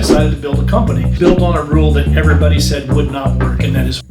decided to build a company, built on a rule that everybody said would not work, and that is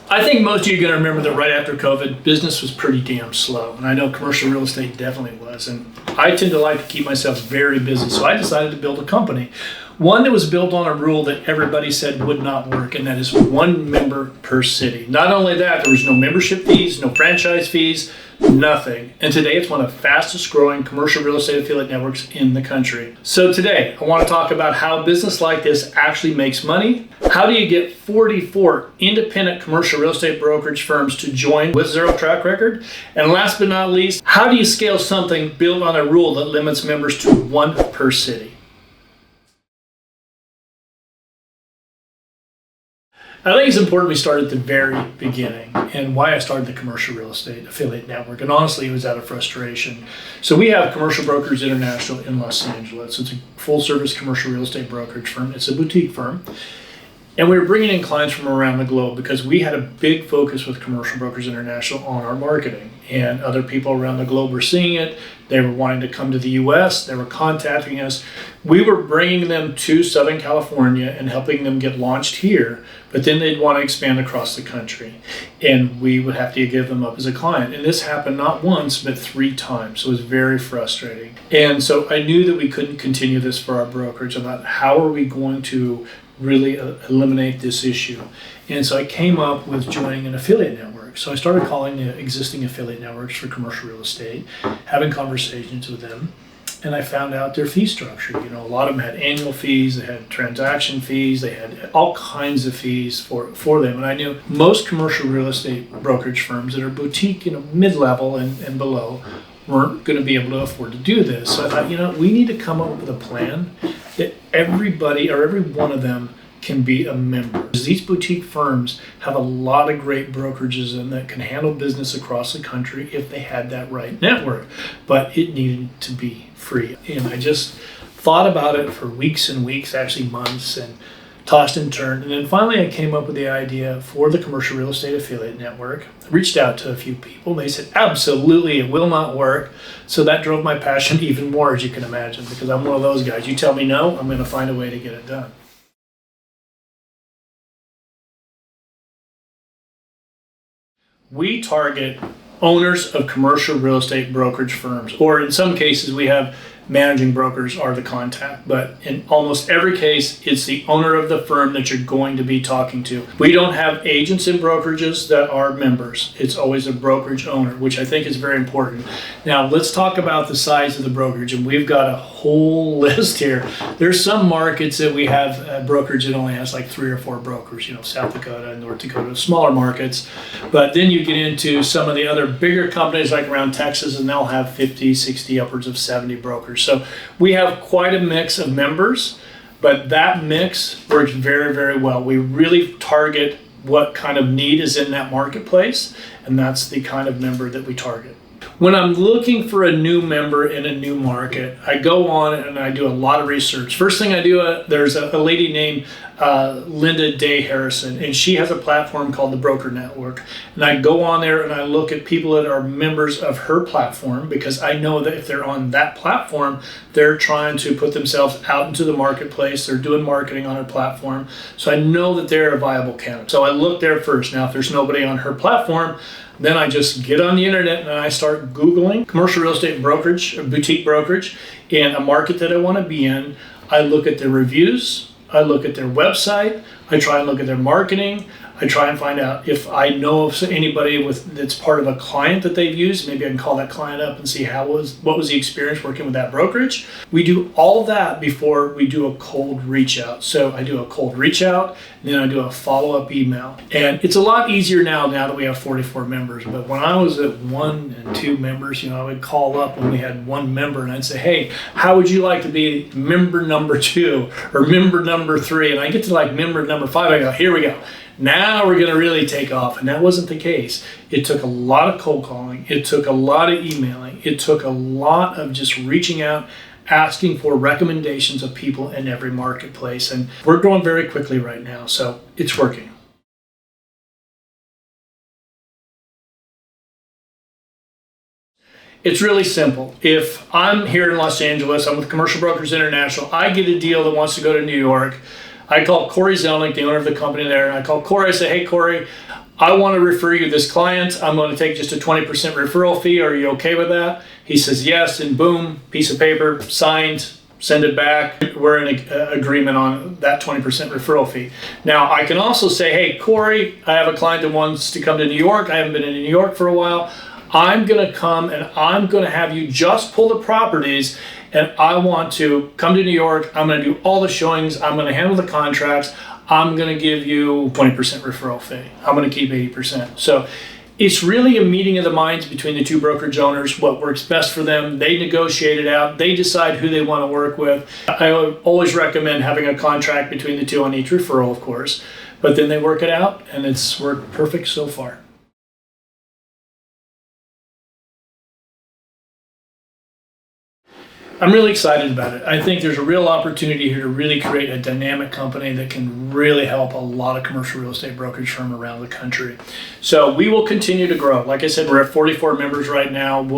I think most of you are going to remember that right after COVID, business was pretty damn slow. And I know commercial real estate definitely was. And I tend to like to keep myself very busy. So I decided to build a company. One that was built on a rule that everybody said would not work, and that is one member per city. Not only that, there was no membership fees, no franchise fees, nothing. And today it's one of the fastest growing commercial real estate affiliate networks in the country. So today I want to talk about how a business like this actually makes money. How do you get 44 independent commercial real estate brokerage firms to join with zero track record? And last but not least, how do you scale something built on a rule that limits members to one per city? I think it's important we start at the very beginning and why I started the commercial real estate affiliate network. And honestly, it was out of frustration. So we have Commercial Brokers International in Los Angeles. It's a full service commercial real estate brokerage firm. It's a boutique firm. And we were bringing in clients from around the globe because we had a big focus with Commercial Brokers International on our marketing. And other people around the globe were seeing it. They were wanting to come to the US. They were contacting us. We were bringing them to Southern California and helping them get launched here. But then they'd want to expand across the country. And we would have to give them up as a client. And this happened not once, but 3 times. So it was very frustrating. And so I knew that we couldn't continue this for our brokerage. I thought, how are we going to really eliminate this issue? And so I came up with joining an affiliate network. So I started calling the existing affiliate networks for commercial real estate, having conversations with them, and I found out their fee structure. A lot of them had annual fees, they had transaction fees, they had all kinds of fees for them. And I knew most commercial real estate brokerage firms that are boutique, mid-level and below, weren't going to be able to afford to do this. So I thought, we need to come up with a plan that everybody or every one of them can be a member. These boutique firms have a lot of great brokerages in that can handle business across the country if they had that right network, but it needed to be free. And I just thought about it for weeks and weeks, actually months, and tossed and turned. And then finally I came up with the idea for the commercial real estate affiliate network. I reached out to a few people. They said, absolutely, it will not work. So that drove my passion even more, as you can imagine, because I'm one of those guys. You tell me no, I'm going to find a way to get it done. We target owners of commercial real estate brokerage firms, or in some cases we have managing brokers are the contact, but in almost every case it's the owner of the firm that you're going to be talking to. We don't have agents in brokerages that are members. It's always a brokerage owner, which I think is very important. Now let's talk about the size of the brokerage, and we've got a whole list here. There's some markets that we have a brokerage that only has like 3 or 4 brokers, South Dakota and North Dakota, smaller markets. But then you get into some of the other bigger companies like around Texas, and they'll have 50, 60, upwards of 70 brokers. So we have quite a mix of members, but that mix works very, very well. We really target what kind of need is in that marketplace, and that's the kind of member that we target. When I'm looking for a new member in a new market, I go on and I do a lot of research. First thing I do, there's a lady named Linda Day Harrison, and she has a platform called the Broker Network. And I go on there and I look at people that are members of her platform, because I know that if they're on that platform, they're trying to put themselves out into the marketplace. They're doing marketing on her platform. So I know that they're a viable candidate. So I look there first. Now, if there's nobody on her platform, then I just get on the internet and I start Googling commercial real estate brokerage, boutique brokerage, in a market that I want to be in. I look at their reviews, I look at their website, I try and look at their marketing, I try and find out if I know of anybody that's part of a client that they've used. Maybe I can call that client up and see what was the experience working with that brokerage. We do all of that before we do a cold reach out. So I do a cold reach out, and then I do a follow-up email. And it's a lot easier now that we have 44 members. But when I was at 1 and 2 members, I would call up when we had 1 member and I'd say, hey, how would you like to be member number 2 or member number 3? And I get to like member number 5, I go, here we go. Now we're going to really take off. And that wasn't the case. It took a lot of cold calling. It took a lot of emailing. It took a lot of just reaching out, asking for recommendations of people in every marketplace. And we're growing very quickly right now, so it's working. It's really simple. If I'm here in Los Angeles, I'm with Commercial Brokers International, I get a deal that wants to go to New York. I call Corey Zelnick, the owner of the company there, and I call Corey, I say, hey Corey, I want to refer you this client. I'm going to take just a 20% referral fee. Are you okay with that? He says yes, and boom, piece of paper, signed, send it back. We're in agreement on that 20% referral fee. Now, I can also say, hey, Corey, I have a client that wants to come to New York. I haven't been in New York for a while. I'm going to come and I'm going to have you just pull the properties, and I want to come to New York. I'm going to do all the showings. I'm going to handle the contracts. I'm going to give you 20% referral fee. I'm going to keep 80%. So it's really a meeting of the minds between the two brokerage owners, what works best for them. They negotiate it out. They decide who they want to work with. I always recommend having a contract between the two on each referral, of course, but then they work it out, and it's worked perfect so far. I'm really excited about it. I think there's a real opportunity here to really create a dynamic company that can really help a lot of commercial real estate brokerage firms around the country. So we will continue to grow. Like I said, we're at 44 members right now. We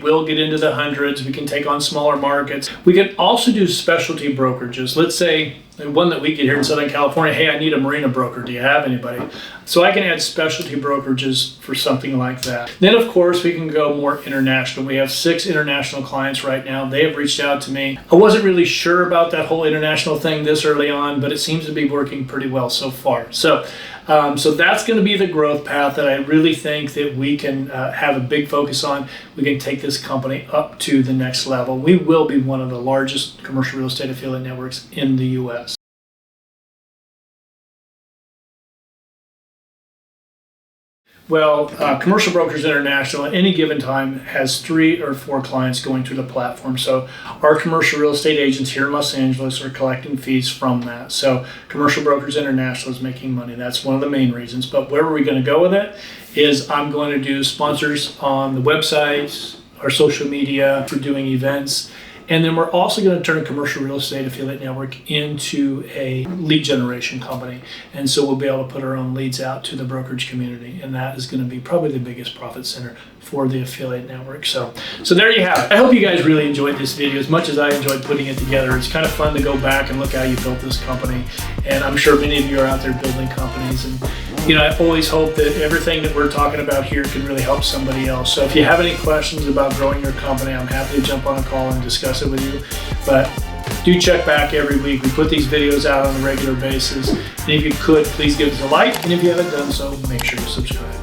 will get into the hundreds. We can take on smaller markets. We can also do specialty brokerages. Let's say one that we get here in Southern California, hey, I need a marina broker. Do you have anybody? So I can add specialty brokerages for something like that. Then, of course, we can go more international. We have 6 international clients right now. They have reached out to me. I wasn't really sure about that whole international thing this early on, but it seems to be working pretty well so far. So that's going to be the growth path that I really think that we can have a big focus on. We can take this company up to the next level. We will be one of the largest commercial real estate affiliate networks in the U.S. Well, Commercial Brokers International at any given time has 3 or 4 clients going through the platform. So our commercial real estate agents here in Los Angeles are collecting fees from that. So Commercial Brokers International is making money. That's one of the main reasons. But where are we going to go with it is I'm going to do sponsors on the websites, our social media, for doing events. And then we're also going to turn a commercial real estate affiliate network into a lead generation company. And so we'll be able to put our own leads out to the brokerage community. And that is going to be probably the biggest profit center for the affiliate network. So there you have it. I hope you guys really enjoyed this video as much as I enjoyed putting it together. It's kind of fun to go back and look how you built this company. And I'm sure many of you are out there building companies. And I always hope that everything that we're talking about here can really help somebody else. So if you have any questions about growing your company, I'm happy to jump on a call and discuss it with you. But do check back every week. We put these videos out on a regular basis. And if you could, please give us a like. And if you haven't done so, make sure to subscribe.